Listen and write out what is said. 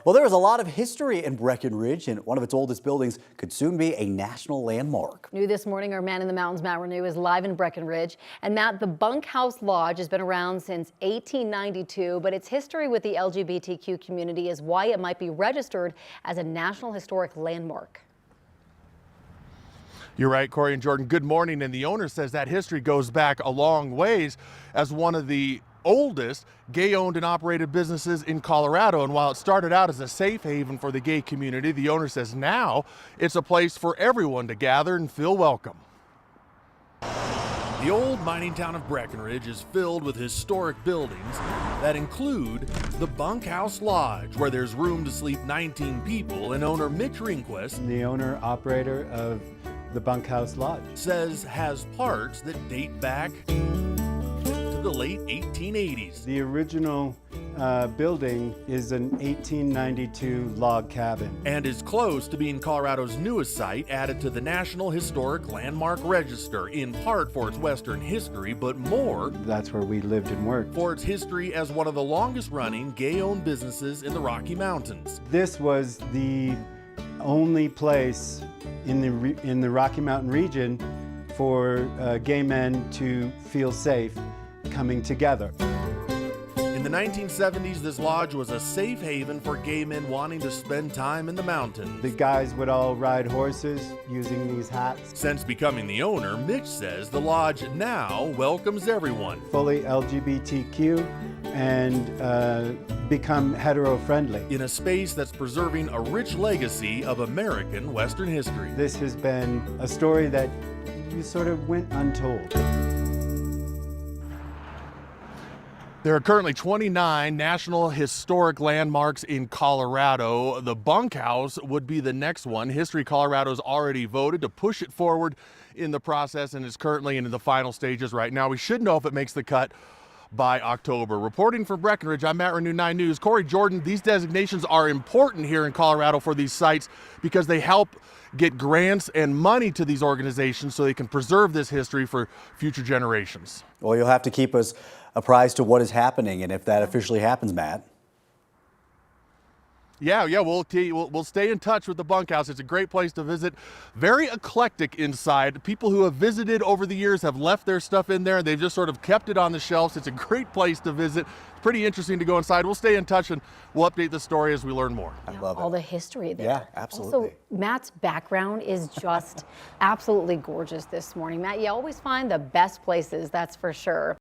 Well, there is a lot of history in Breckenridge, and one of its oldest buildings could soon be a national landmark. New this morning, our man in the mountains, Matt Renew, is live in Breckenridge. And Matt, the Bunk House Lodge has been around since 1892, but its history with the LGBTQ community is why it might be registered as a National Historic Landmark. You're right, Corey and Jordan. Good morning. And the owner says that history goes back a long ways as one of the oldest gay-owned and operated businesses in Colorado. And while it started out as a safe haven for the gay community, the owner says now it's a place for everyone to gather and feel welcome. The old mining town of Breckenridge is filled with historic buildings that include the Bunk House Lodge, where there's room to sleep 19 people, and owner Mitch Rehnquist, the owner-operator of the Bunk House Lodge, says has parts that date back to the late 1880s. The original building is an 1892 log cabin And is close to being Colorado's newest site added to the National Historic Landmark Register, in part for its Western history, but more, that's where we lived and worked, for its history as one of the longest-running gay-owned businesses in the Rocky Mountains. This was the only place in the Rocky Mountain region for gay men to feel safe coming together. In the 1970s, this lodge was a safe haven for gay men wanting to spend time in the mountains. The guys would all ride horses using these hats. Since becoming the owner, Mitch says the lodge now welcomes everyone. Fully LGBTQ and become hetero-friendly. In a space that's preserving a rich legacy of American Western history. This has been a story that sort of went untold. There are currently 29 National Historic Landmarks in Colorado. The Bunk House would be the next one. History Colorado's already voted to push it forward in the process and is currently in the final stages right now. We should know if it makes the cut by October. Reporting from Breckenridge, I'm Matt Renew, 9 News. Corey, Jordan, these designations are important here in Colorado for these sites because they help get grants and money to these organizations so they can preserve this history for future generations. Well, you'll have to keep us apprised to what is happening, and if that officially happens, Matt. Yeah, we'll stay in touch with the Bunk House. It's a great place to visit. Very eclectic inside. People who have visited over the years have left their stuff in there. They've just sort of kept it on the shelves. It's a great place to visit. Pretty interesting to go inside. We'll stay in touch and we'll update the story as we learn more. I love it. All the history there. Yeah, absolutely. Also, Matt's background is just absolutely gorgeous this morning. Matt, you always find the best places, that's for sure.